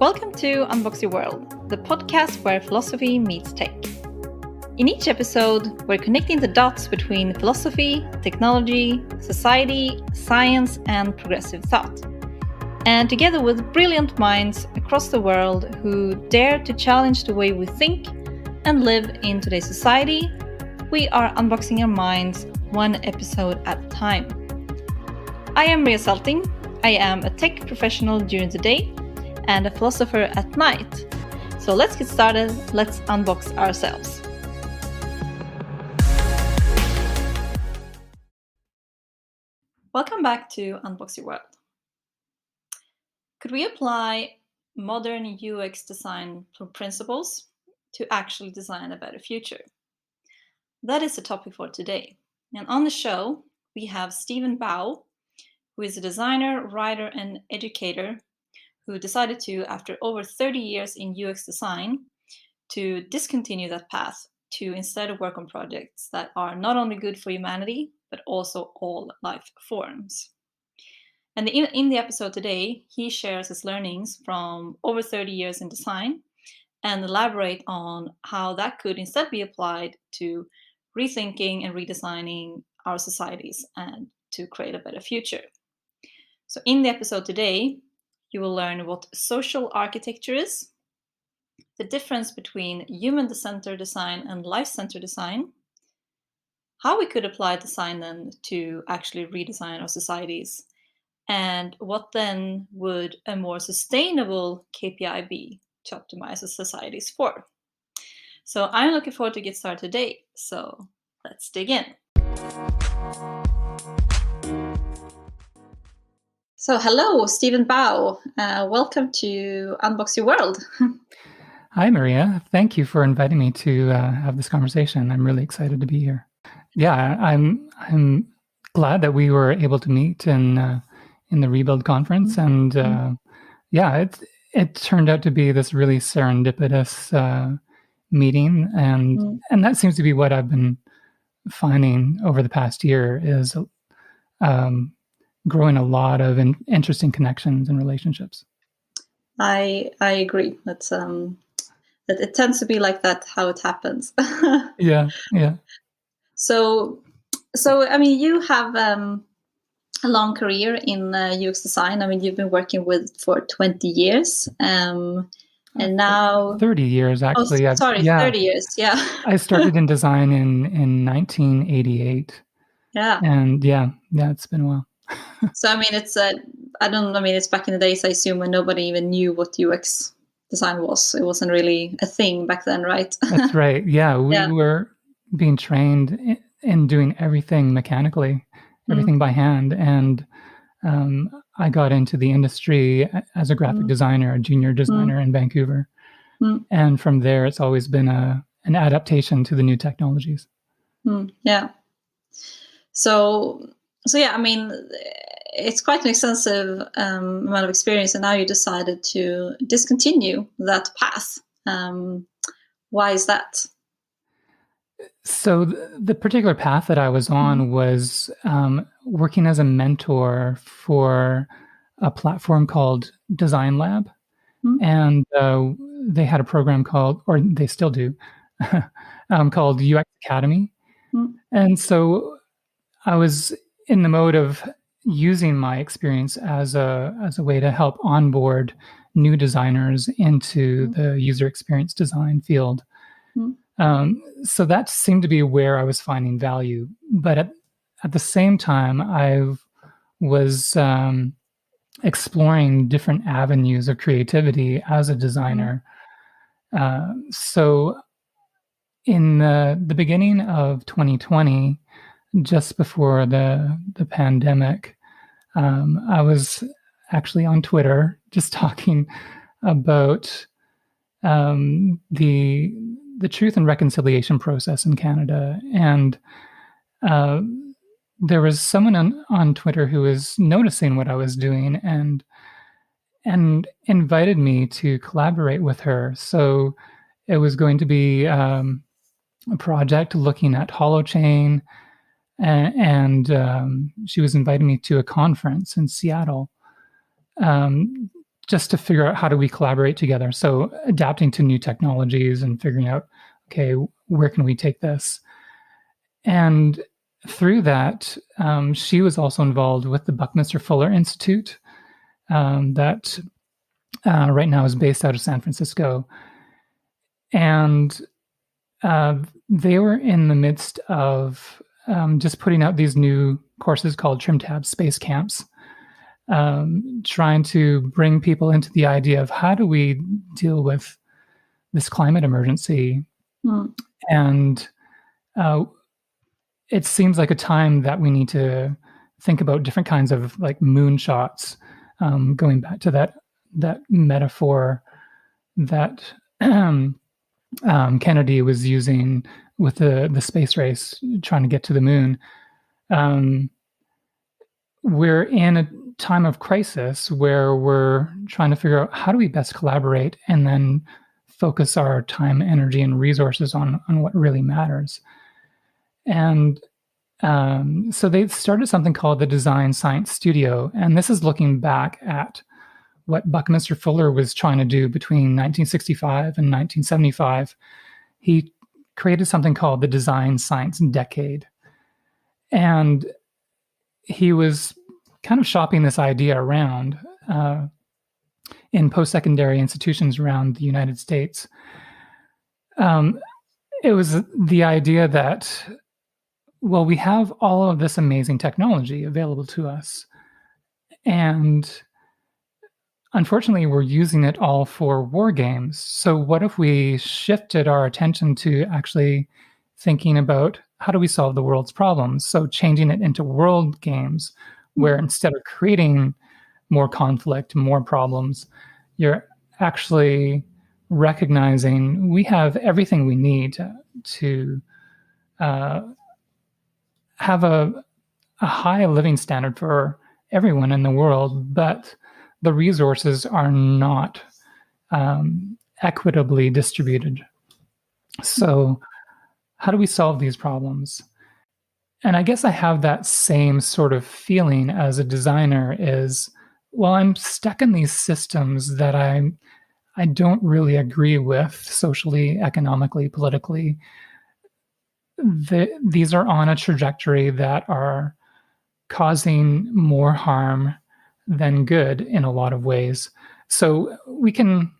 Welcome to Unbox Your World, the podcast where philosophy meets tech. In each episode, we're connecting the dots between philosophy, technology, society, science, and progressive thought. And together with brilliant minds across the world who dare to challenge the way we think and live in today's society, we are unboxing our minds one episode at a time. I am Maria Salting. I am a tech professional during the day and a philosopher at night. So let's get started. Let's unbox ourselves. Welcome back to Unbox Your World. Could we apply modern UX design principles to actually design a better future? That is the topic for today. And on the show, we have Stephen Bao, who is a designer, writer, and educator who decided to, after over 30 years in UX design, to discontinue that path to instead work on projects that are not only good for humanity, but also all life forms. And in the episode today, he shares his learnings from over 30 years in design and elaborate on how that could instead be applied to rethinking and redesigning our societies and to create a better future. So in the episode today, you will learn what social architecture is, the difference between human-centered design and life-centered design, how we could apply design then to actually redesign our societies, and what then would a more sustainable KPI be to optimize our societies for. So I'm looking forward to get started today. So let's dig in. So hello, Stephen Bao. Welcome to Unbox Your World. Hi, Maria. Thank you for inviting me to have this conversation. I'm really excited to be here. Yeah, I'm glad that we were able to meet in the Rebuild conference, and it turned out to be this really serendipitous meeting, and that seems to be what I've been finding over the past year is growing a lot of interesting connections and relationships. I agree. That's it tends to be like that how it happens. Yeah. So I mean, you have a long career in UX design. I mean, you've been working with for 20 years, and now 30 years actually. 30 years. Yeah. I started in design in 1988. Yeah. And it's been a while. So I mean, it's it's back in the days, I assume, when nobody even knew what UX design was. It wasn't really a thing back then, right? That's right. Yeah, we were being trained in doing everything mechanically, everything by hand. And I got into the industry as a graphic designer, a junior designer in Vancouver. And from there, it's always been an adaptation to the new technologies. Yeah. So yeah, I mean, it's quite an extensive amount of experience, and now you decided to discontinue that path. Why is that? So the particular path that I was on was working as a mentor for a platform called Design Lab. And they had a program called, or they still do, called UX Academy. And so I was in the mode of using my experience as a way to help onboard new designers into the user experience design field. So that seemed to be where I was finding value. But at the same time, I was exploring different avenues of creativity as a designer. So in the beginning of 2020, just before the pandemic, I was actually on Twitter just talking about the Truth and Reconciliation process in Canada, and there was someone on Twitter who was noticing what I was doing and invited me to collaborate with her. So it was going to be a project looking at holochain. And she was inviting me to a conference in Seattle just to figure out how do we collaborate together. So adapting to new technologies and figuring out, okay, where can we take this? And through that, she was also involved with the Buckminster Fuller Institute that right now is based out of San Francisco. And they were in the midst of just putting out these new courses called Trim Tab Space Camps, trying to bring people into the idea of how do we deal with this climate emergency. Mm. And it seems like a time that we need to think about different kinds of like moonshots, going back to that metaphor that Kennedy was using with the space race, trying to get to the moon. We're in a time of crisis where we're trying to figure out how do we best collaborate and then focus our time, energy, and resources on what really matters. And so they started something called the Design Science Studio, and this is looking back at what Buckminster Fuller was trying to do between 1965 and 1975. He created something called the Design Science Decade. And he was kind of shopping this idea around in post-secondary institutions around the United States. It was the idea that, well, we have all of this amazing technology available to us, and unfortunately, we're using it all for war games. So what if we shifted our attention to actually thinking about how do we solve the world's problems? So changing it into world games where instead of creating more conflict, more problems, you're actually recognizing we have everything we need to have a high living standard for everyone in the world, but the resources are not equitably distributed. So how do we solve these problems? And I guess I have that same sort of feeling as a designer is, well, I'm stuck in these systems that I don't really agree with socially, economically, politically. These are on a trajectory that are causing more harm than good in a lot of ways. So we can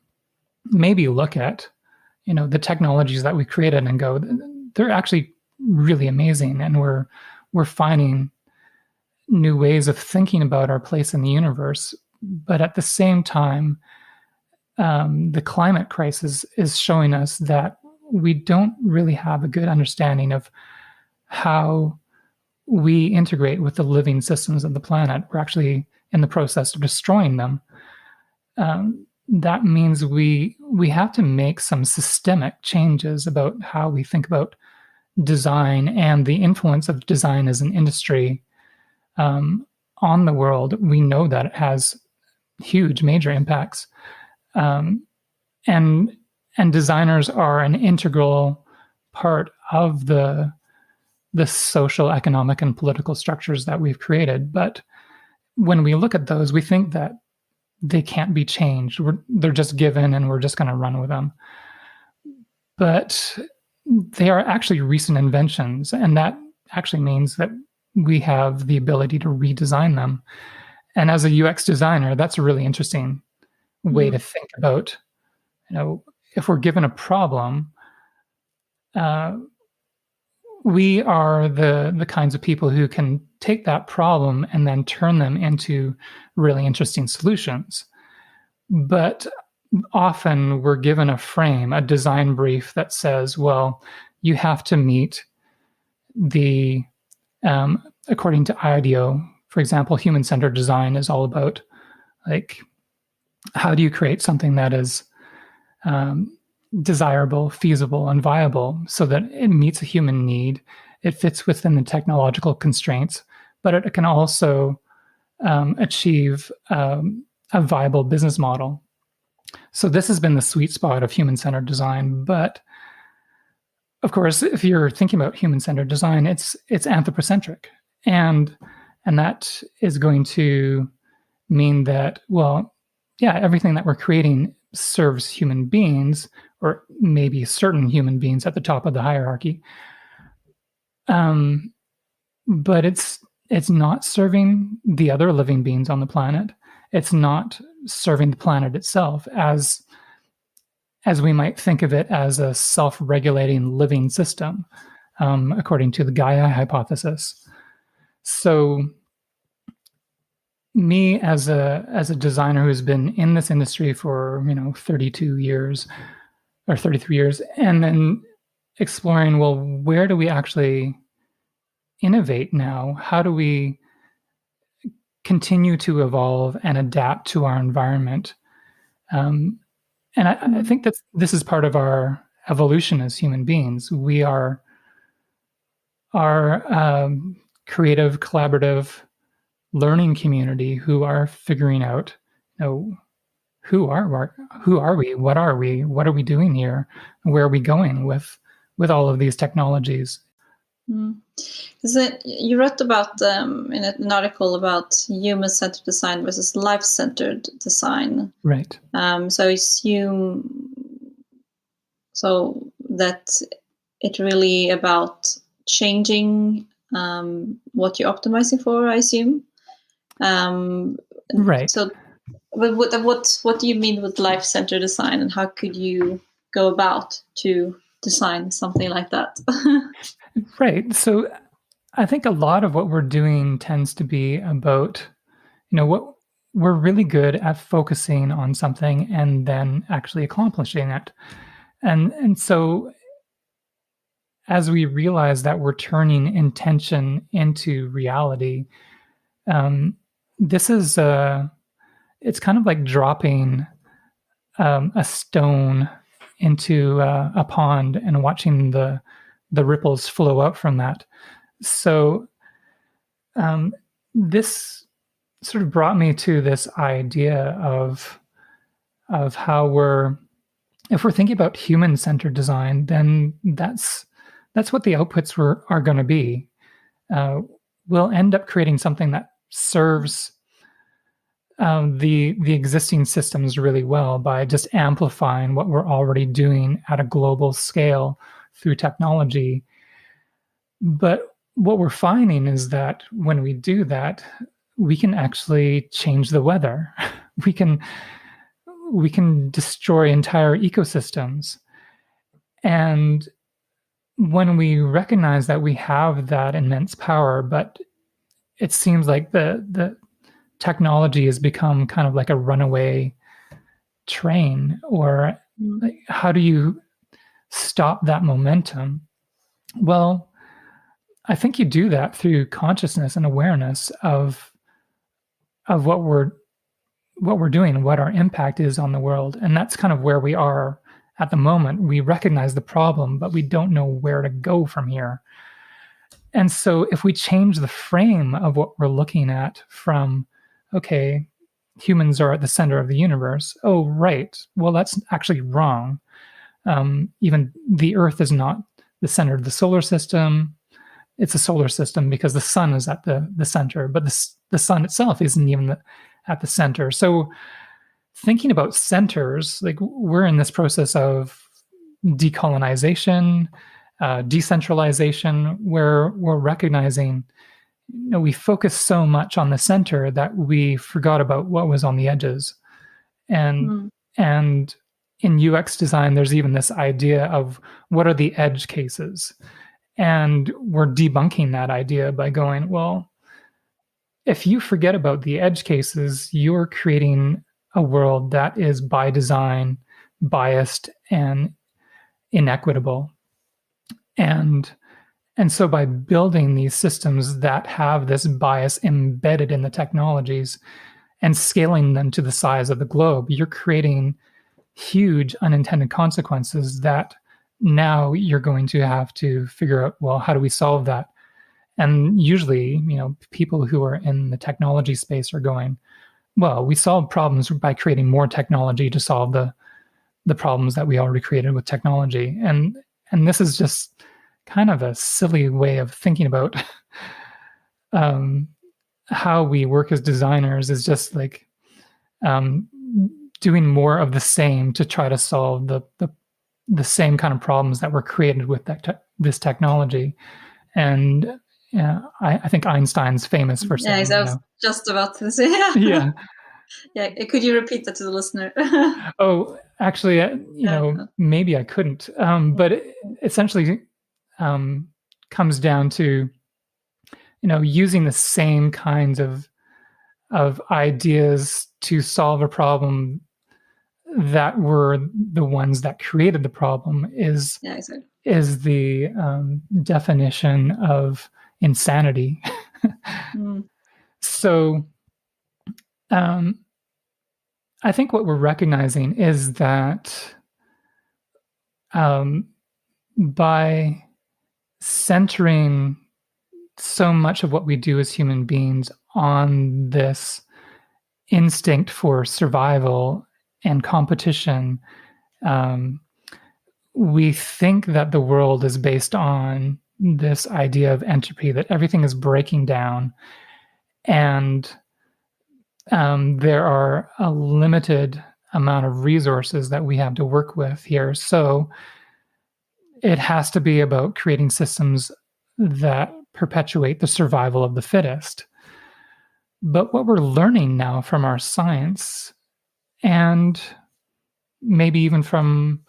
maybe look at, the technologies that we created and go, they're actually really amazing, and we're finding new ways of thinking about our place in the universe. But at the same time, the climate crisis is showing us that we don't really have a good understanding of how we integrate with the living systems of the planet. We're actually in the process of destroying them. That means we have to make some systemic changes about how we think about design and the influence of design as an industry on the world. We know that it has huge, major impacts, and designers are an integral part of the social, economic, and political structures that we've created. But when we look at those, we think that they can't be changed. They're just given, and we're just going to run with them. But they are actually recent inventions, and that actually means that we have the ability to redesign them. And as a UX designer, that's a really interesting way to think about, if we're given a problem, we are the kinds of people who can take that problem and then turn them into really interesting solutions. But often we're given a frame, a design brief that says, well, you have to meet the, according to IDEO, for example, human-centered design is all about, like, how do you create something that is desirable, feasible, and viable so that it meets a human need, it fits within the technological constraints, but it can also achieve a viable business model. So this has been the sweet spot of human-centered design. But of course, if you're thinking about human-centered design, it's anthropocentric. And that is going to mean that, well, yeah, everything that we're creating serves human beings, or maybe certain human beings at the top of the hierarchy. But it's not serving the other living beings on the planet. It's not serving the planet itself as we might think of it as a self-regulating living system, according to the Gaia hypothesis. So, me as a designer who's been in this industry for 32 years or 33 years, and then exploring, well, where do we actually innovate now? How do we continue to evolve and adapt to our environment? And I think that this is part of our evolution as human beings. We are creative, collaborative learning community who are figuring out, who are we? What are we? What are we doing here? Where are we going with all of these technologies? You wrote about in an article about human-centered design versus life-centered design. Right. So I assume that it's really about changing what you're optimizing for, I assume. Right. So, what do you mean with life-centered design, and how could you go about to design something like that? Right. So I think a lot of what we're doing tends to be about, what we're really good at focusing on something and then actually accomplishing it. And so as we realize that we're turning intention into reality, this is it's kind of like dropping a stone into a pond and watching the ripples flow up from that. So this sort of brought me to this idea of how if we're thinking about human-centered design, then that's what the outputs are going to be. We'll end up creating something that serves the existing systems really well by just amplifying what we're already doing at a global scale through technology. But what we're finding is that when we do that, we can actually change the weather. We can destroy entire ecosystems. And when we recognize that we have that immense power, but it seems like the technology has become kind of like a runaway train, or like, how do you stop that momentum? Well, I think you do that through consciousness and awareness of what we're doing and what our impact is on the world. And that's kind of where we are at the moment. We recognize the problem, but we don't know where to go from here. And so if we change the frame of what we're looking at from, okay, humans are at the center of the universe. Oh, right. Well, that's actually wrong. Even the Earth is not the center of the solar system. It's a solar system because the sun is at the center, but the sun itself isn't even at the center. So thinking about centers, like we're in this process of decolonization, decentralization, where we're recognizing, we focus so much on the center that we forgot about what was on the edges. And in UX design, there's even this idea of what are the edge cases. And we're debunking that idea by going, well, if you forget about the edge cases, you're creating a world that is by design biased and inequitable. And so by building these systems that have this bias embedded in the technologies and scaling them to the size of the globe, you're creating huge unintended consequences that now you're going to have to figure out, well, how do we solve that? And usually, people who are in the technology space are going, well, we solve problems by creating more technology to solve the problems that we already created with technology. And this is just kind of a silly way of thinking about how we work as designers, is just like doing more of the same to try to solve the same kind of problems that were created with this technology. And I think Einstein's famous for Yeah, saying, I was just about to say. yeah. Yeah, could you repeat that to the listener? Oh, actually, maybe I couldn't. But it essentially comes down to, using the same kinds of ideas to solve a problem that were the ones that created the problem is Yeah, exactly. is the definition of insanity. So I think what we're recognizing is that by centering so much of what we do as human beings on this instinct for survival and competition, we think that the world is based on this idea of entropy, that everything is breaking down, and there are a limited amount of resources that we have to work with here. So it has to be about creating systems that perpetuate the survival of the fittest. But what we're learning now from our science, and maybe even from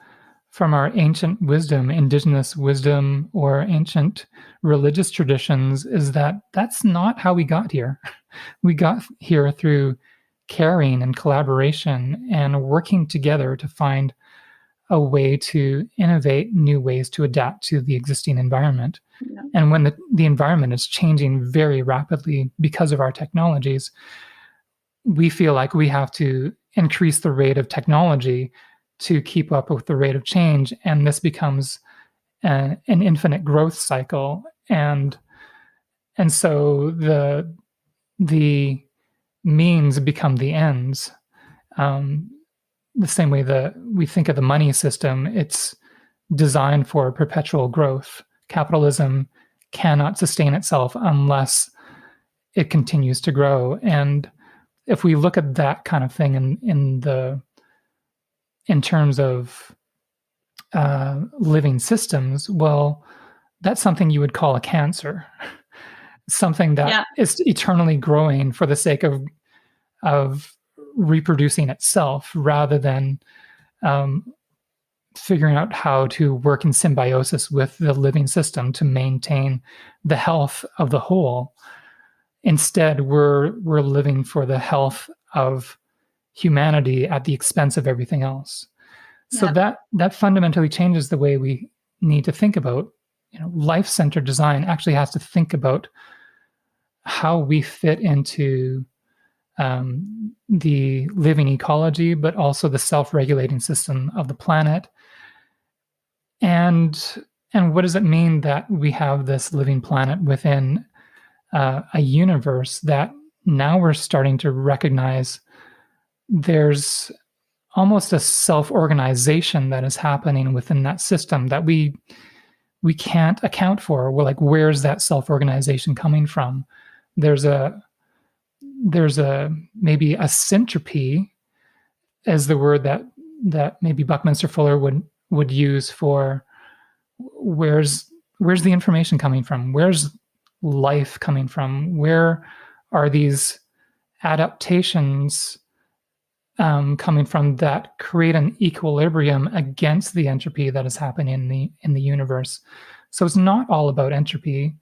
our ancient wisdom, indigenous wisdom, or ancient religious traditions, is that that's not how we got here. We got here through caring and collaboration and working together to find a way to innovate new ways to adapt to the existing environment. Yeah. And when the environment is changing very rapidly because of our technologies, we feel like we have to increase the rate of technology to keep up with the rate of change. And this becomes an infinite growth cycle. And so the means become the ends. The same way that we think of the money system, it's designed for perpetual growth. Capitalism cannot sustain itself unless it continues to grow. And if we look at that kind of thing in terms of living systems, well, that's something you would call a cancer, something that is eternally growing for the sake of reproducing itself, rather than figuring out how to work in symbiosis with the living system to maintain the health of the whole. Instead, we're living for the health of humanity at the expense of everything else. So that fundamentally changes the way we need to think about, life-centered design actually has to think about how we fit into the living ecology, but also the self-regulating system of the planet. And what does it mean that we have this living planet within a universe that now we're starting to recognize there's almost a self-organization that is happening within that system that we can't account for. We're like, where's that self-organization coming from? There's maybe a syntropy, as the word that maybe Buckminster Fuller would use for where's the information coming from? Where's life coming from? Where are these adaptations coming from that create an equilibrium against the entropy that is happening in the universe? So it's not all about entropy.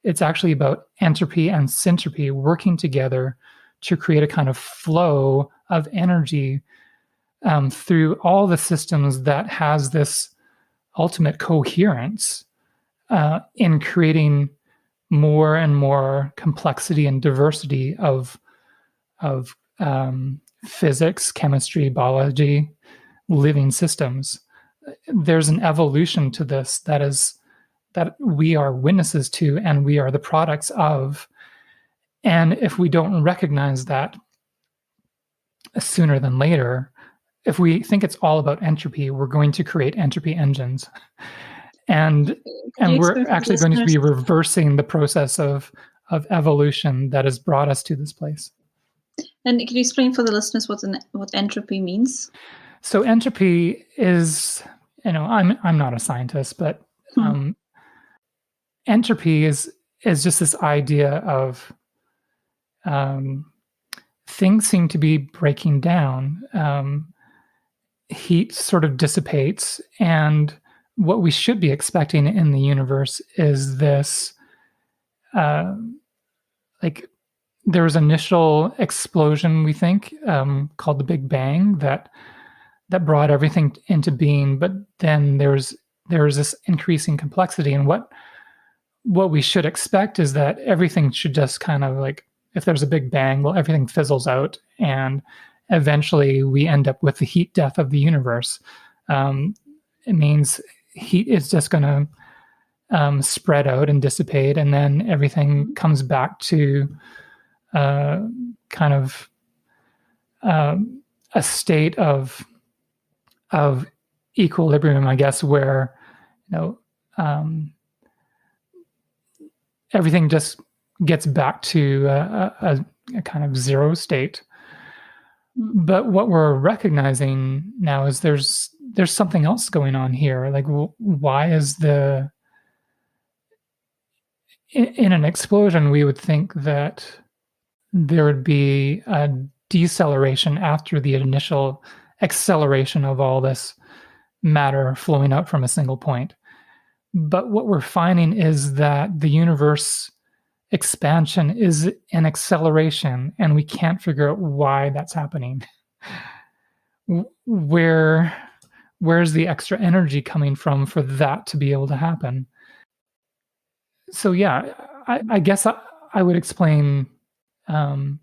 It's actually about entropy and syntropy working together to create a kind of flow of energy through all the systems that has this ultimate coherence in creating more and more complexity and diversity of physics, chemistry, biology, living systems. There's an evolution to this that we are witnesses to, and we are the products of. And if we don't recognize that sooner than later, if we think it's all about entropy, we're going to create entropy engines. And we're actually going to be reversing the process of evolution that has brought us to this place. And can you explain for the listeners what entropy means? So entropy is, I'm not a scientist, but Hmm. entropy is just this idea of um, things seem to be breaking down. Heat sort of dissipates, and what we should be expecting in the universe is this, uh, like there was initial explosion, we think, called the Big Bang that brought everything into being. But then there was this increasing complexity, and what we should expect is that everything should just kind of like, if there's a big bang, well, everything fizzles out, and eventually we end up with the heat death of the universe. It means heat is just going to spread out and dissipate, and then everything comes back to uh, kind of a state of equilibrium, I guess, where you know um, everything just gets back to a kind of zero state. But what we're recognizing now is there's something else going on here. Like, why is in an explosion, we would think that there would be a deceleration after the initial acceleration of all this matter flowing out from a single point. But what we're finding is that the universe expansion is an acceleration, and we can't figure out why that's happening. Where's the extra energy coming from for that to be able to happen? So yeah, I guess I would explain um,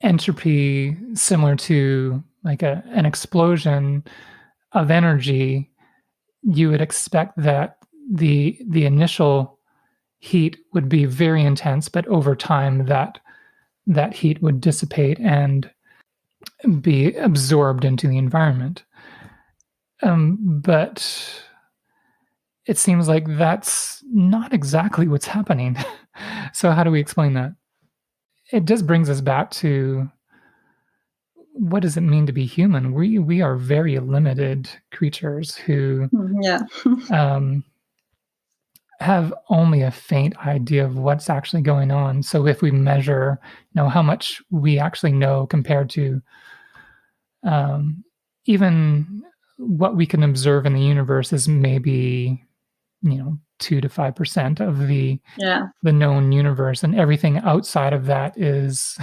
entropy similar to like an explosion of energy. You would expect that the initial heat would be very intense, but over time that heat would dissipate and be absorbed into the environment. But it seems like that's not exactly what's happening. So how do we explain that? It just brings us back to, what does it mean to be human? We are very limited creatures who Yeah. um, have only a faint idea of what's actually going on. So if we measure, how much we actually know compared to um, even what we can observe in the universe is maybe 2 to 5% of Yeah. the known universe, and everything outside of that is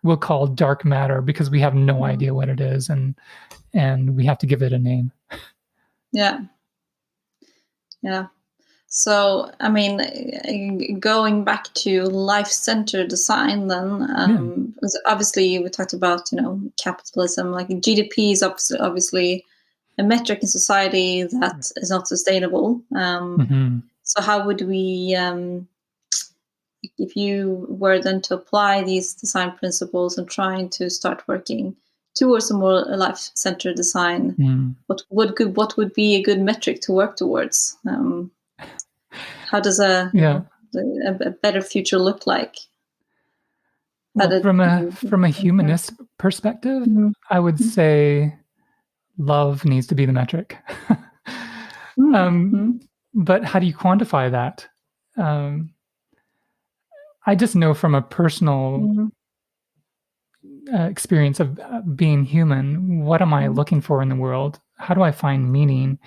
we'll call dark matter, because we have no idea what it is, and we have to give it a name. Yeah. Yeah. So, I mean, going back to life-centered design, then, because obviously we talked about, capitalism. Like GDP is obviously a metric in society that is not sustainable. So, how would we, if you were then to apply these design principles and trying to start working towards a more life-centered design, what would be a good metric to work towards? How does a better future look like? Well, from a humanist perspective, I would say love needs to be the metric. But how do you quantify that? I just know from a personal experience of being human, what am I looking for in the world? How do I find meaning?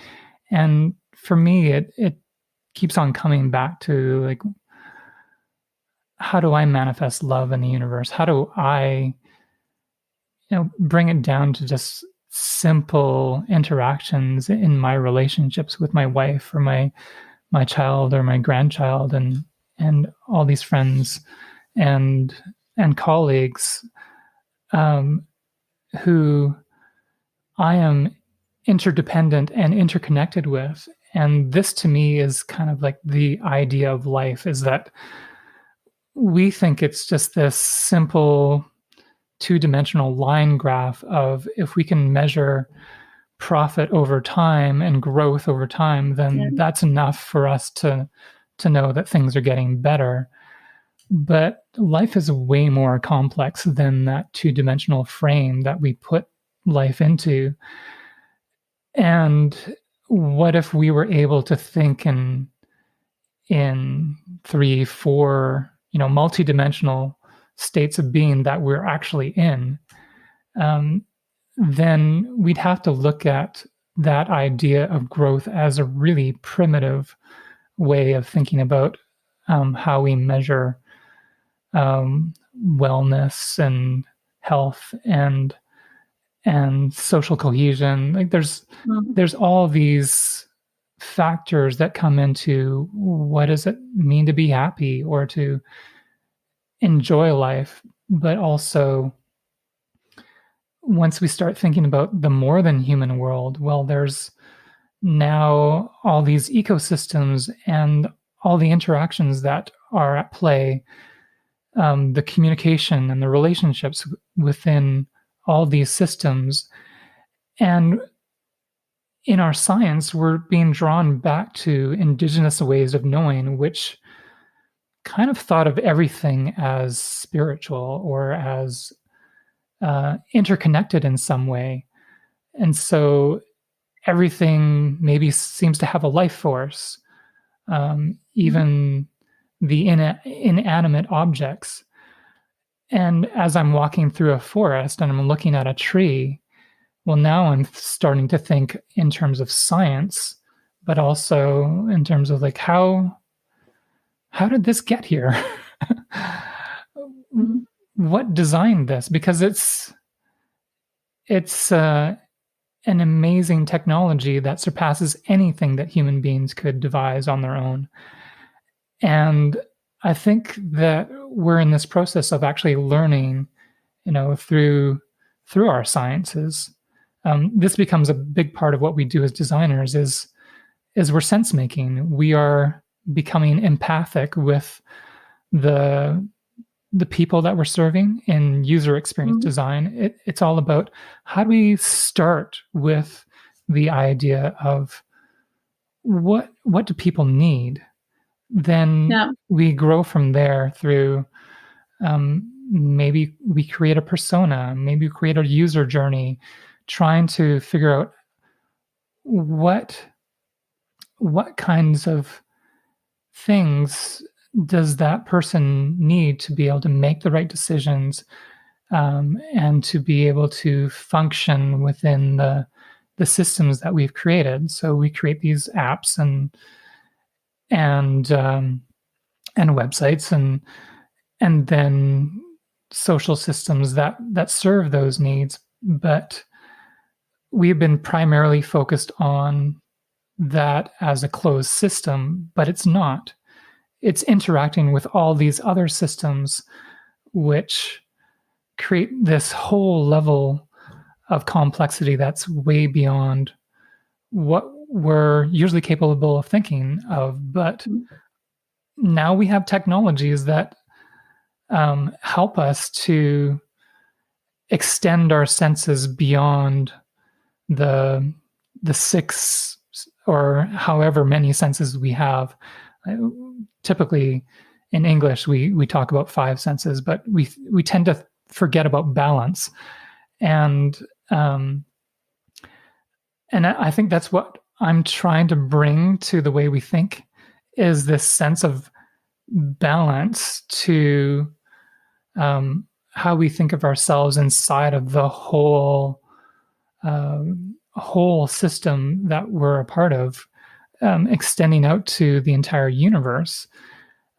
And for me, it keeps on coming back to, like, how do I manifest love in the universe? How do I, bring it down to just simple interactions in my relationships with my wife or my child or my grandchild, and all these friends and colleagues who I am interdependent and interconnected with. And this to me is kind of like the idea of life, is that we think it's just this simple two-dimensional line graph of, if we can measure profit over time and growth over time, then that's enough for us to know that things are getting better. But life is way more complex than that two-dimensional frame that we put life into. And what if we were able to think in 3, 4, multidimensional states of being that we're actually in? Um, then we'd have to look at that idea of growth as a really primitive way of thinking about how we measure wellness and health and social cohesion. Like Mhm. there's all these factors that come into what does it mean to be happy or to enjoy life, but also once we start thinking about the more than human world, well, there's now all these ecosystems and all the interactions that are at play, the communication and the relationships within all these systems. And in our science, we're being drawn back to indigenous ways of knowing, which kind of thought of everything as spiritual or as interconnected in some way. And so everything maybe seems to have a life force, even the inanimate objects. And as I'm walking through a forest and I'm looking at a tree, well, now I'm starting to think in terms of science, but also in terms of like how did this get here? Mhm. What designed this? Because it's an amazing technology that surpasses anything that human beings could devise on their own. And I think that we're in this process of actually learning, through our sciences. This becomes a big part of what we do as designers is we're sense making. We are becoming empathic with the the people that we're serving in user experience Mhm. design. It's all about how do we start with the idea of what do people need? Then Yeah. we grow from there through maybe we create a persona, maybe we create a user journey, trying to figure out what what kinds of things does that person need to be able to make the right decisions, and to be able to function within the systems that we've created. So we create these apps and um, and websites and then social systems that serve those needs. But we've been primarily focused on that as a closed system, but it's not. It's interacting with all these other systems, which create this whole level of complexity that's way beyond what we're usually capable of thinking of. But Mhm. now we have technologies that help us to extend our senses beyond the the six or however many senses we have. Uh, Typically, in English, we talk about five senses, but we tend to forget about balance. And um, and I think that's what I'm trying to bring to the way we think is this sense of balance to how we think of ourselves inside of the whole system that we're a part of, extending out to the entire universe.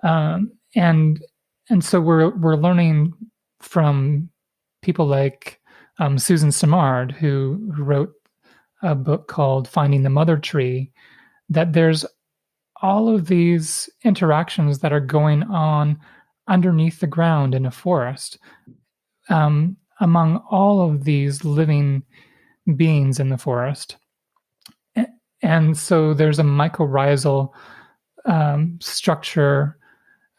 Um, and and so we're learning from people like Susan Simard, who wrote a book called Finding the Mother Tree, that there's all of these interactions that are going on underneath the ground in a forest, among all of these living beings in the forest. And so there's a mycorrhizal structure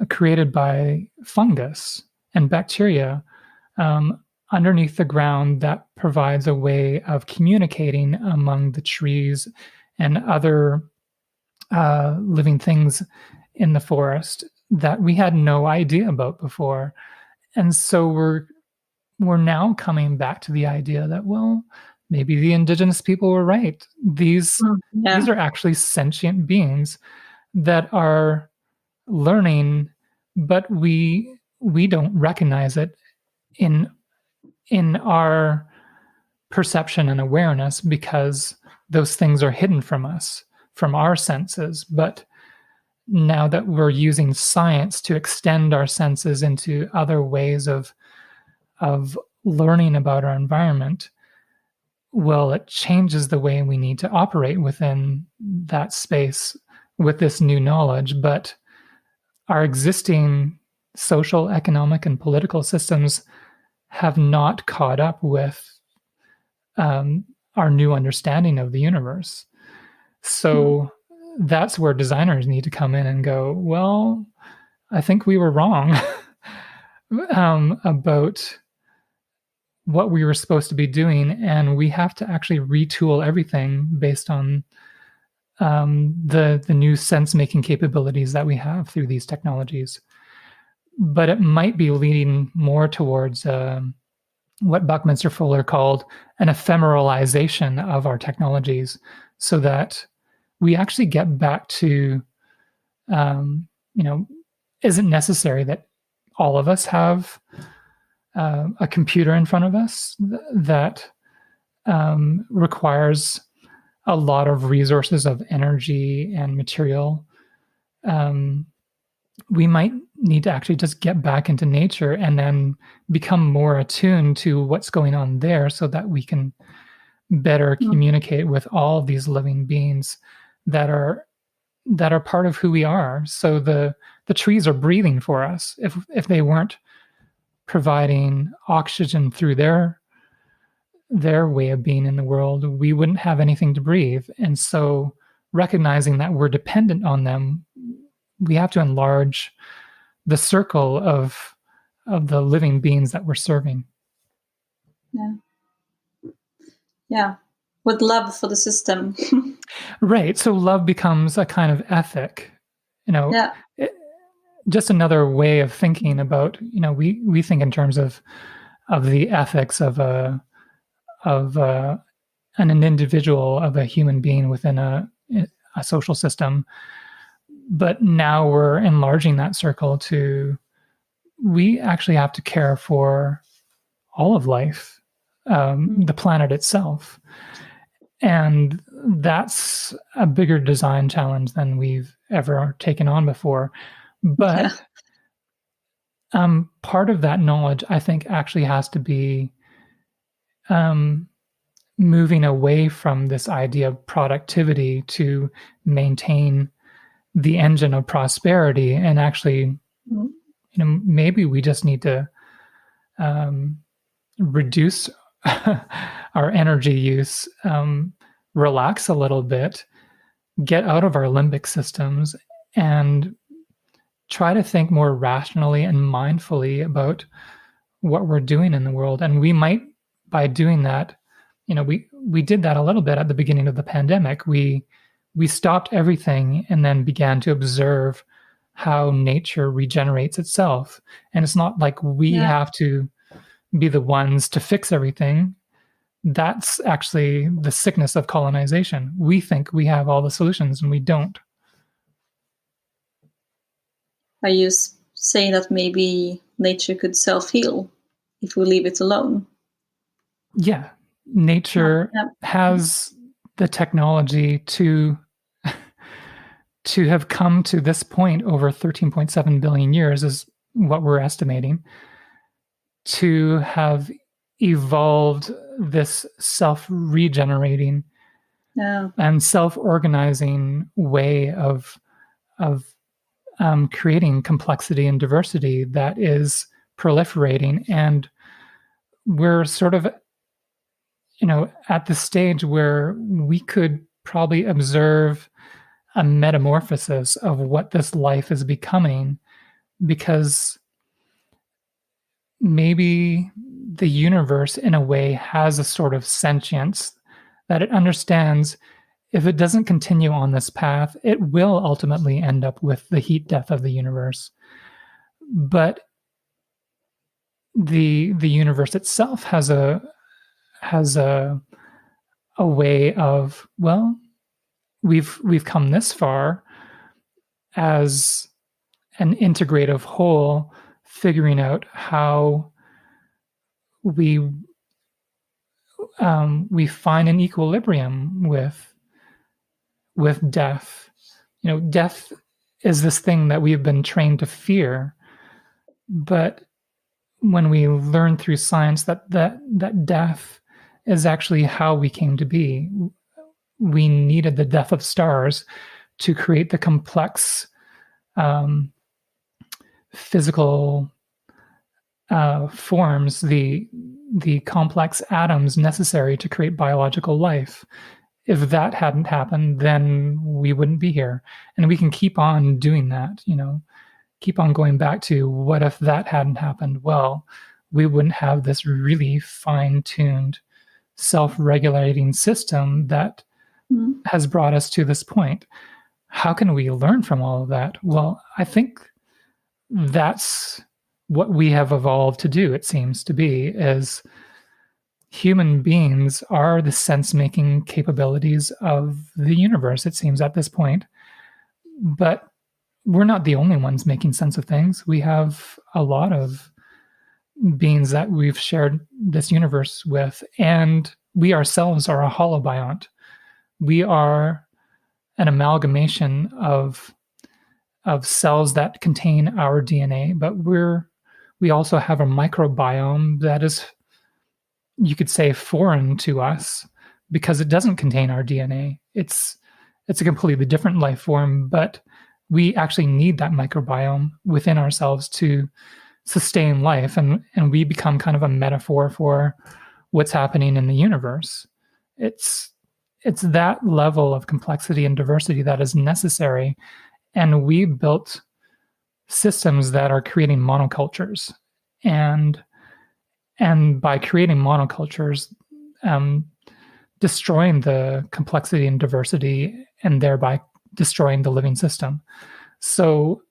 created by fungus and bacteria um, underneath the ground that provides a way of communicating among the trees and other living things in the forest. that we had no idea about before. And so we're now coming back to the idea that, well, maybe the indigenous people were right. These Yeah. are actually sentient beings that are learning, but we don't recognize it in our perception and awareness because those things are hidden from us, from our senses. But now that we're using science to extend our senses into other ways of learning about our environment, well, it changes the way we need to operate within that space with this new knowledge. But our existing social, economic, and political systems have not caught up with our new understanding of the universe. Mm. So that's where designers need to come in and go, well, I think we were wrong about what we were supposed to be doing, and we have to actually retool everything based on the new sense making capabilities that we have through these technologies. But it might be leading more towards what Buckminster Fuller called an ephemeralization of our technologies, so that we actually get back to, you know, isn't necessary that all of us have a computer in front of us that requires a lot of resources of energy and material. We might need to actually just get back into nature and then become more attuned to what's going on there so that we can better Mm. communicate with all of these living beings that are part of who we are. So the trees are breathing for us. If they weren't providing oxygen through their way of being in the world, we wouldn't have anything to breathe. And so recognizing that we're dependent on them, we have to enlarge the circle of the living beings that we're serving. Yeah. Yeah. With love for the system. Right. So love becomes a kind of ethic. Yeah. It, just another way of thinking about, we think in terms of the ethics of an individual, of a human being within a social system. But now we're enlarging that circle to, we actually have to care for all of life, the planet itself. And that's a bigger design challenge than we've ever taken on before. But part of that knowledge, I think, actually has to be moving away from this idea of productivity to maintain the engine of prosperity, and actually, maybe we just need to reduce our energy use, relax a little bit, get out of our limbic systems, and try to think more rationally and mindfully about what we're doing in the world. And we might, by doing that, we did that a little bit at the beginning of the pandemic. We stopped everything and then began to observe how nature regenerates itself. And it's not like we have to be the ones to fix everything. That's actually the sickness of colonization. We think we have all the solutions and we don't. Are you saying that maybe nature could self-heal if we leave it alone? Yeah. Nature has the technology to have come to this point over 13.7 billion years is what we're estimating, to have evolved this self-regenerating and self-organizing way of creating complexity and diversity that is proliferating. And we're sort of, at the stage where we could probably observe a metamorphosis of what this life is becoming, because maybe the universe in a way has a sort of sentience that it understands if it doesn't continue on this path, it will ultimately end up with the heat death of the universe. But the universe itself has a way of, well, we've come this far as an integrative whole, figuring out how we we find an equilibrium with death. Death is this thing that we've been trained to fear, but when we learn through science that death is actually how we came to be, we needed the death of stars to create the complex physical forms, the complex atoms necessary to create biological life. If that hadn't happened, then we wouldn't be here. And we can keep on doing that, keep on going back to what if that hadn't happened? Well, we wouldn't have this really fine-tuned, self-regulating system that has brought us to this point. How can we learn from all of that? Well, I think that's what we have evolved to do, it seems to be, is human beings are the sense-making capabilities of the universe, it seems, at this point. But we're not the only ones making sense of things. We have a lot of beings that we've shared this universe with, and we ourselves are a holobiont. We are an amalgamation of cells that contain our DNA, but we also have a microbiome that is, you could say, foreign to us because it doesn't contain our DNA. It's a completely different life form, but we actually need that microbiome within ourselves to sustain life, and we become kind of a metaphor for what's happening in the universe. It's that level of complexity and diversity that is necessary, and we built systems that are creating monocultures, and by creating monocultures, destroying the complexity and diversity, and thereby destroying the living system. So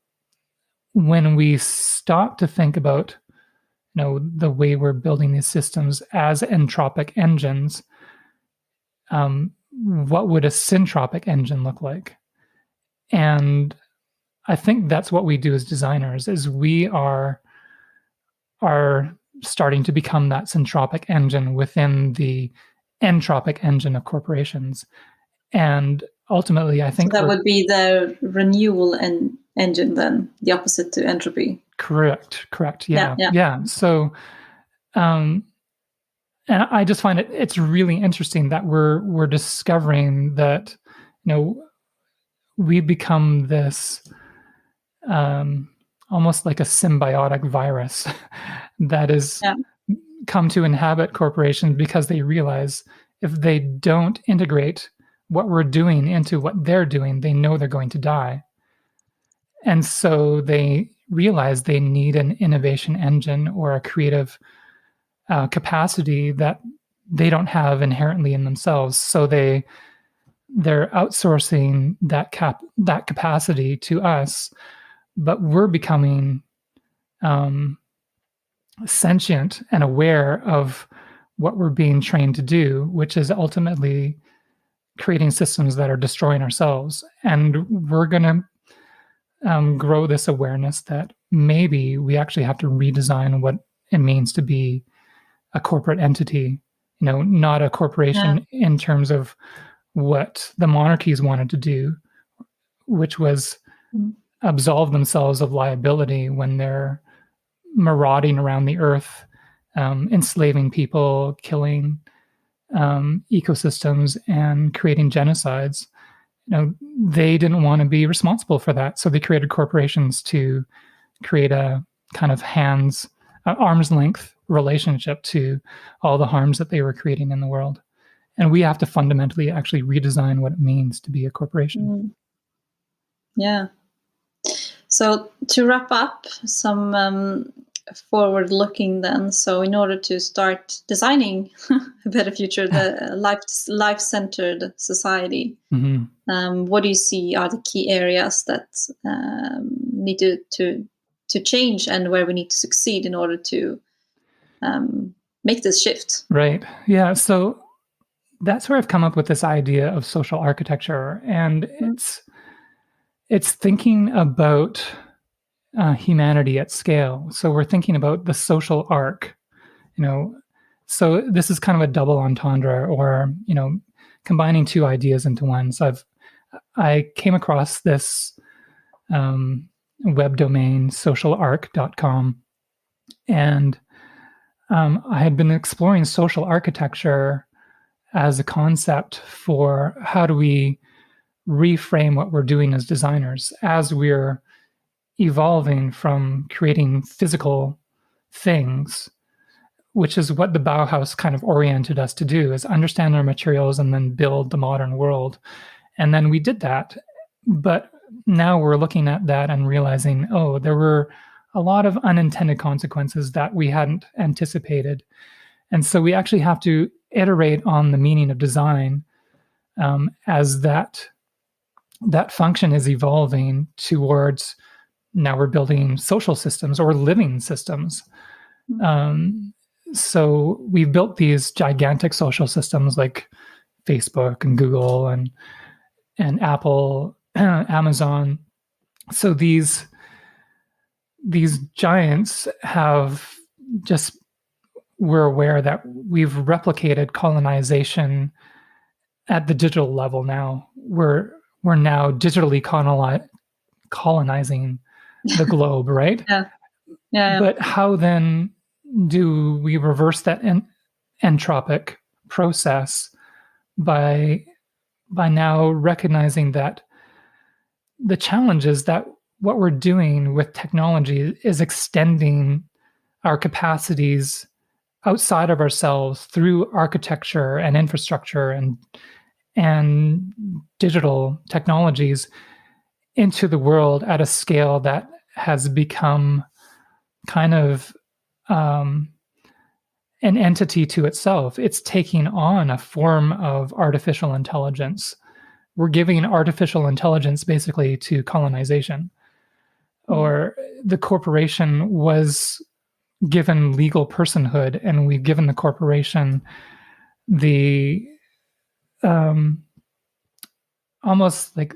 when we stop to think about the way we're building these systems as entropic engines, what would a syntropic engine look like? And I think that's what we do as designers, is we are starting to become that syntropic engine within the entropic engine of corporations. And ultimately, I think that would be the renewal engine, then, the opposite to entropy. Correct. Yeah. So, and I just find it's really interesting that we're discovering that, we become this almost like a symbiotic virus that is come to inhabit corporations because they realize if they don't integrate what we're doing into what they're doing, they know they're going to die. And so they realize they need an innovation engine or a creative capacity that they don't have inherently in themselves. So they're outsourcing that capacity to us, but we're becoming sentient and aware of what we're being trained to do, which is ultimately creating systems that are destroying ourselves. And we're going to grow this awareness that maybe we actually have to redesign what it means to be a corporate entity, not a corporation in terms of what the monarchies wanted to do, which was absolve themselves of liability when they're marauding around the earth, enslaving people, killing ecosystems, and creating genocides. They didn't want to be responsible for that, so they created corporations to create a kind of arm's length relationship to all the harms that they were creating in the world. And we have to fundamentally actually redesign what it means to be a corporation. Yeah. So to wrap up, some forward looking then. So in order to start designing a better future, the life-centered society. What do you see are the key areas that need to change, and where we need to succeed in order to make this shift? Right. Yeah. So that's where I've come up with this idea of social architecture, and it's thinking about humanity at scale. So we're thinking about the social arc, you know. So this is kind of a double entendre, or combining two ideas into one. So I came across this web domain, socialarc.com, and I had been exploring social architecture as a concept for how do we reframe what we're doing as designers as we're evolving from creating physical things, which is what the Bauhaus kind of oriented us to do, is understand our materials and then build the modern world. And then we did that. But now we're looking at that and realizing, oh, there were a lot of unintended consequences that we hadn't anticipated. And so we actually have to iterate on the meaning of design as that function is evolving towards, now we're building social systems or living systems. So we've built these gigantic social systems like Facebook and Google and Apple, Amazon. So these giants have just, we're aware that we've replicated colonization at the digital level now. We're now digitally colonizing the globe, right? Yeah. But how then do we reverse that entropic process by now recognizing that the challenge is that what we're doing with technology is extending our capacities outside of ourselves through architecture and infrastructure and digital technologies into the world at a scale that has become kind of an entity to itself. It's taking on a form of artificial intelligence. We're giving artificial intelligence basically to colonization. Or the corporation was given legal personhood, and we've given the corporation the almost like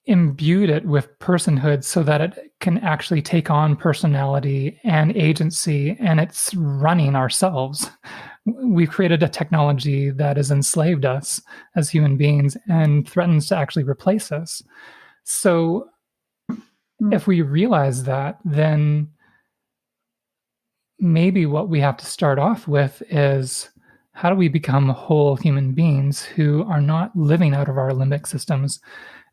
imbued it with personhood so that it can actually take on personality and agency, and it's running ourselves. We've created a technology that has enslaved us as human beings and threatens to actually replace us. So if we realize that, then maybe what we have to start off with is, how do we become whole human beings who are not living out of our limbic systems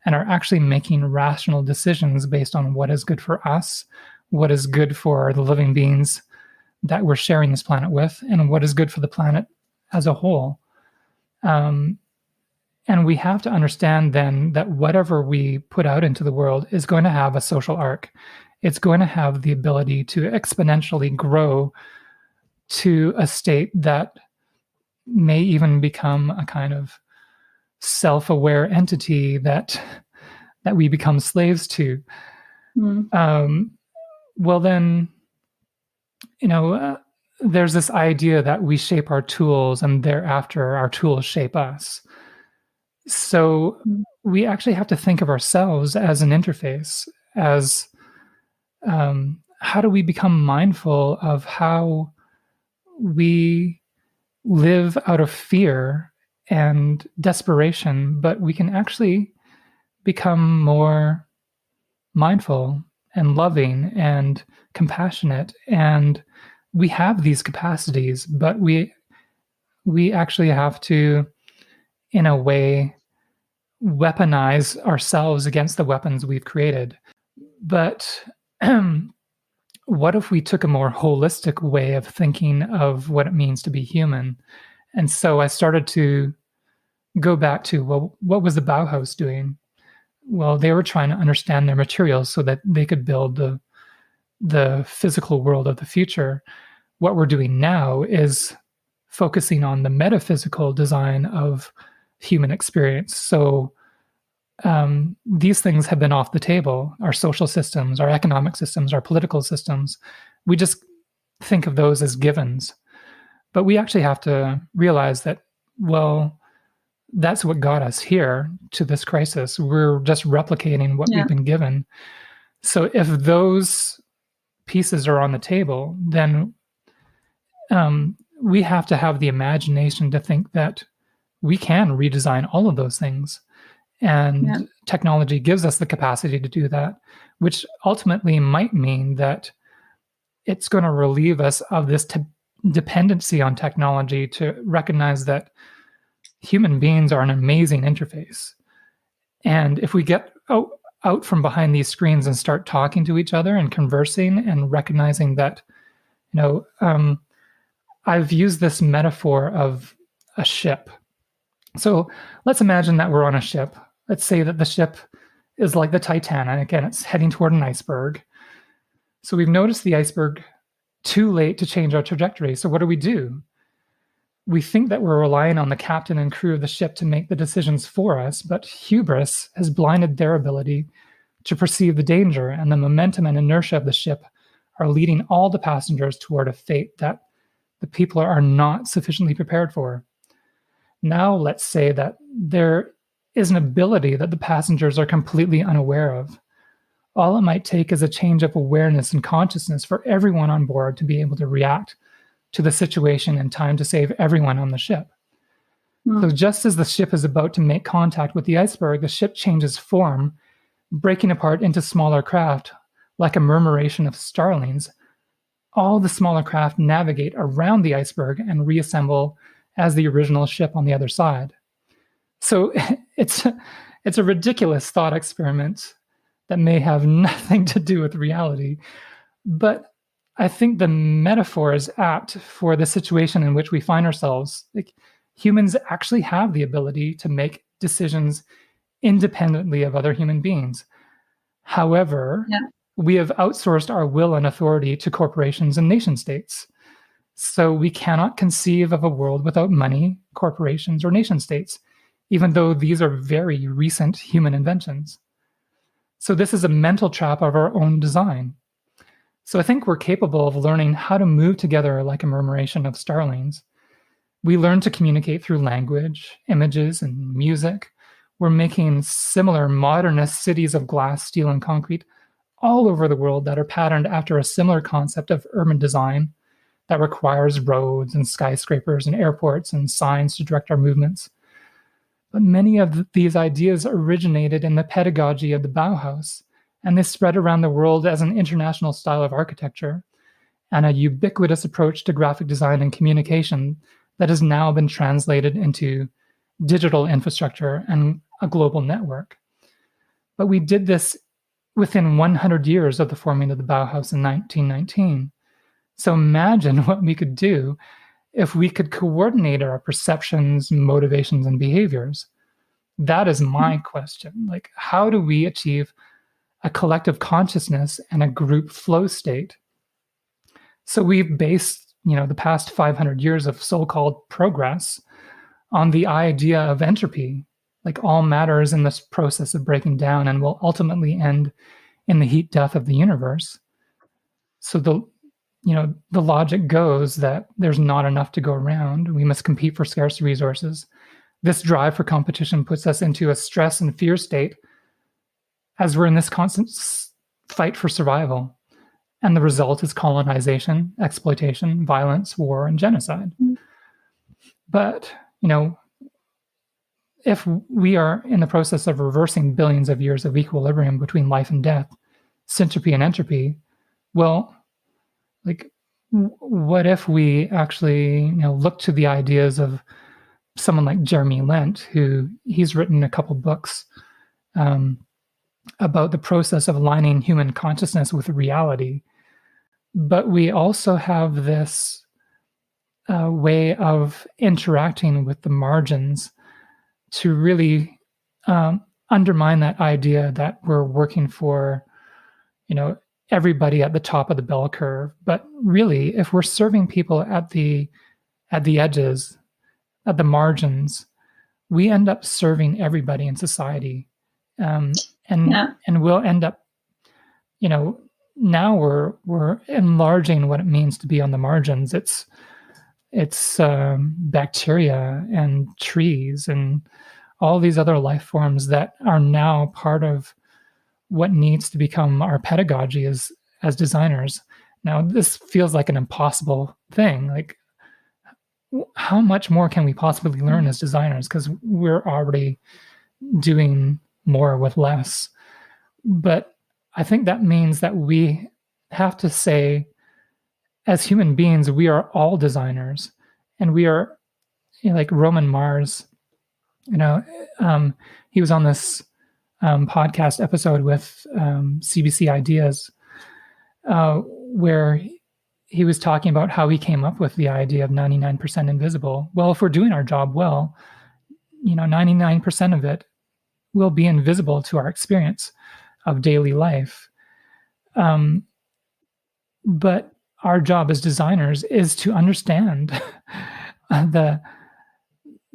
and are actually making rational decisions based on what is good for us, what is good for the living beings that we're sharing this planet with, and what is good for the planet as a whole. And we have to understand then that whatever we put out into the world is going to have a social arc. It's going to have the ability to exponentially grow to a state that may even become a kind of self-aware entity that we become slaves to. Well, then, there's this idea that we shape our tools and thereafter our tools shape us. So we actually have to think of ourselves as an interface, as how do we become mindful of how we live out of fear and desperation, but we can actually become more mindful and loving and compassionate. And we have these capacities, but we actually have to, in a way, weaponize ourselves against the weapons we've created. But what if we took a more holistic way of thinking of what it means to be human? And so I started to go back to, well, what was the Bauhaus doing? Well, they were trying to understand their materials so that they could build the physical world of the future. What we're doing now is focusing on the metaphysical design of human experience. So these things have been off the table. Our social systems, our economic systems, our political systems, we just think of those as givens. But we actually have to realize that, well, that's what got us here to this crisis. We're just replicating what we've been given. So if those pieces are on the table, then we have to have the imagination to think that we can redesign all of those things. And technology gives us the capacity to do that, which ultimately might mean that it's going to relieve us of this dependency on technology to recognize that human beings are an amazing interface. And if we get out from behind these screens and start talking to each other and conversing and recognizing that, I've used this metaphor of a ship. So let's imagine that we're on a ship. Let's say that the ship is like the Titanic and it's heading toward an iceberg. So we've noticed the iceberg too late to change our trajectory. So what do? We think that we're relying on the captain and crew of the ship to make the decisions for us, but hubris has blinded their ability to perceive the danger, and the momentum and inertia of the ship are leading all the passengers toward a fate that the people are not sufficiently prepared for. Now, let's say that there is an ability that the passengers are completely unaware of. All it might take is a change of awareness and consciousness for everyone on board to be able to react to the situation in time to save everyone on the ship. So just as the ship is about to make contact with the iceberg, the ship changes form, breaking apart into smaller craft, like a murmuration of starlings. All the smaller craft navigate around the iceberg and reassemble as the original ship on the other side. So it's a ridiculous thought experiment that may have nothing to do with reality. But I think the metaphor is apt for the situation in which we find ourselves. Like, humans actually have the ability to make decisions independently of other human beings. However, we have outsourced our will and authority to corporations and nation states. So we cannot conceive of a world without money, corporations, or nation states, even though these are very recent human inventions. So this is a mental trap of our own design. So I think we're capable of learning how to move together like a murmuration of starlings. We learn to communicate through language, images, and music. We're making similar modernist cities of glass, steel, and concrete all over the world that are patterned after a similar concept of urban design that requires roads and skyscrapers and airports and signs to direct our movements. But many of these ideas originated in the pedagogy of the Bauhaus, and they spread around the world as an international style of architecture and a ubiquitous approach to graphic design and communication that has now been translated into digital infrastructure and a global network. But we did this within 100 years of the forming of the Bauhaus in 1919. So imagine what we could do if we could coordinate our perceptions, motivations, and behaviors. That is my question. Like, how do we achieve a collective consciousness and a group flow state? So we've based, the past 500 years of so-called progress on the idea of entropy. Like, all matter is in this process of breaking down and will ultimately end in the heat death of the universe. So the logic goes that there's not enough to go around. We must compete for scarce resources. This drive for competition puts us into a stress and fear state as we're in this constant fight for survival. And the result is colonization, exploitation, violence, war, and genocide. But, if we are in the process of reversing billions of years of equilibrium between life and death, syntropy and entropy, well, what if we actually, look to the ideas of someone like Jeremy Lent, he's written a couple books about the process of aligning human consciousness with reality. But we also have this way of interacting with the margins to really undermine that idea that we're working for, everybody at the top of the bell curve. But really, if we're serving people at the at the edges, at the margins, we end up serving everybody in society. And we'll end up, now we're enlarging what it means to be on the margins. It's bacteria and trees and all these other life forms that are now part of what needs to become our pedagogy as designers. Now, this feels like an impossible thing. Like, how much more can we possibly learn as designers? Because we're already doing more with less. But I think that means that we have to say, as human beings, we are all designers, and we are, like Roman Mars. He was on this podcast episode with CBC Ideas, where he was talking about how he came up with the idea of 99% invisible. Well, if we're doing our job well, 99% of it will be invisible to our experience of daily life. But our job as designers is to understand the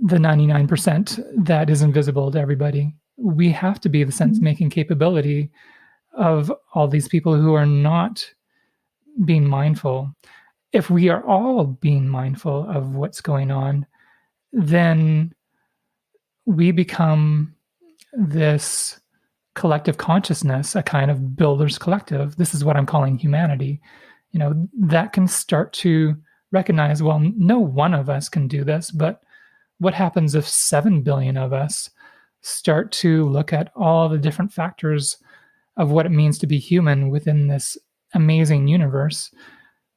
99% that is invisible to everybody. We have to be the sense-making capability of all these people who are not being mindful. If we are all being mindful of what's going on, then we become this collective consciousness, a kind of builder's collective. This is what I'm calling humanity. That can start to recognize, well, no one of us can do this, but what happens if 7 billion of us start to look at all the different factors of what it means to be human within this amazing universe?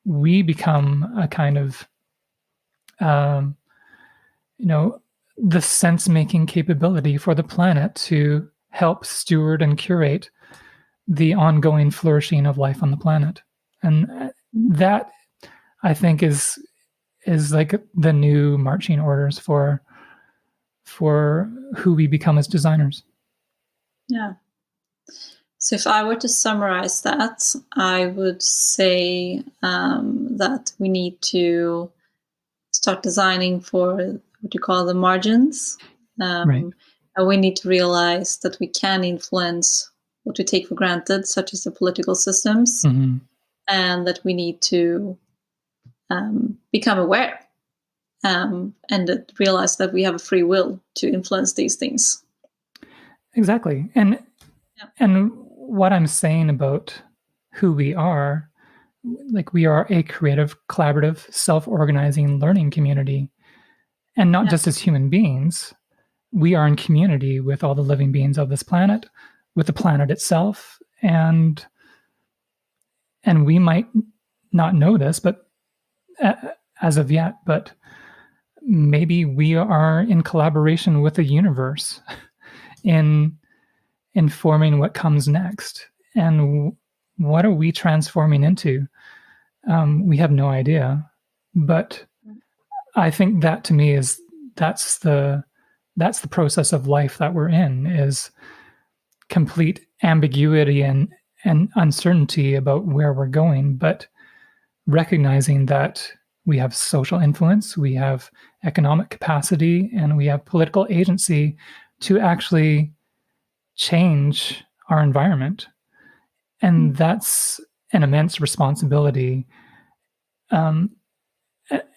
We become a kind of, the sense-making capability for the planet to help steward and curate the ongoing flourishing of life on the planet. And that, I think, is like the new marching orders for who we become as designers. Yeah. So if I were to summarize that, I would say that we need to start designing for what you call the margins. Right. And we need to realize that we can influence what we take for granted, such as the political systems, Mm-hmm. and that we need to become aware and realize that we have a free will to influence these things. Exactly. And what I'm saying about who we are, like, we are a creative, collaborative, self-organizing learning community. And not just as human beings, we are in community with all the living beings of this planet, with the planet itself. And we might not know this, but as of yet, but maybe we are in collaboration with the universe in informing what comes next. And what are we transforming into? We have no idea. But I think that, to me, that's the process of life that we're in, is complete ambiguity and uncertainty about where we're going, but recognizing that we have social influence, we have economic capacity, and we have political agency to actually change our environment. And that's an immense responsibility. And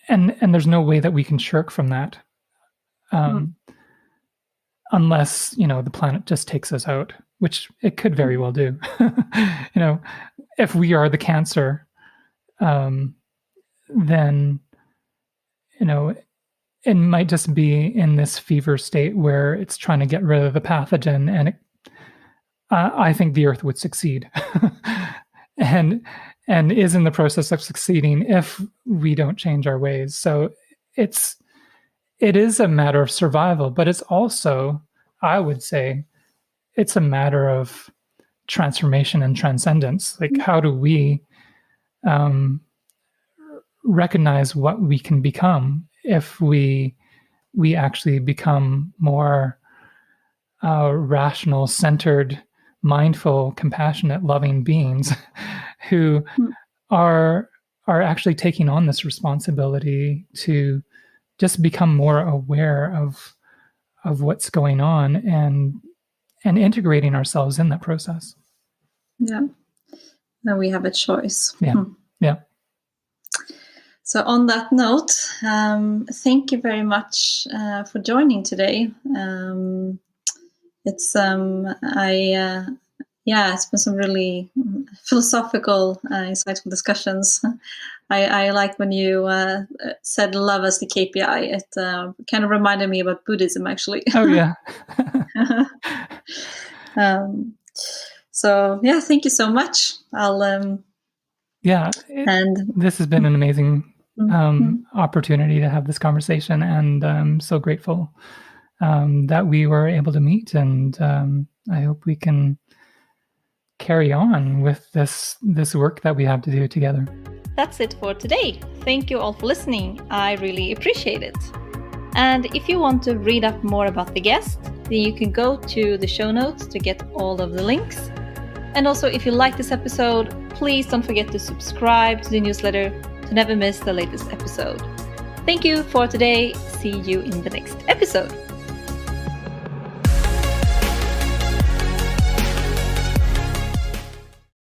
there's no way that we can shirk from that, unless, the planet just takes us out, which it could very well do. If we are the cancer, then, it might just be in this fever state where it's trying to get rid of the pathogen, and I think the Earth would succeed, and is in the process of succeeding if we don't change our ways. So it is a matter of survival, but it's also, I would say, it's a matter of transformation and transcendence. Like, how do we recognize what we can become if we actually become more rational, centered, mindful, compassionate, loving beings who are actually taking on this responsibility to just become more aware of what's going on and integrating ourselves in that process. Yeah. Now we have a choice. Yeah. Yeah. So on that note, thank you very much for joining today. It's it's been some really philosophical, insightful discussions. I like when you said love as the KPI. It kind of reminded me about Buddhism, actually. Oh yeah. So yeah, thank you so much. This has been an amazing opportunity to have this conversation, and I'm so grateful that we were able to meet, and I hope we can carry on with this work that we have to do together. That's it for today. Thank you all for listening. I really appreciate it. And if you want to read up more about the guest, then you can go to the show notes to get all of the links. And also, if you like this episode, please don't forget to subscribe to the newsletter to never miss the latest episode. Thank you for today. See you in the next episode.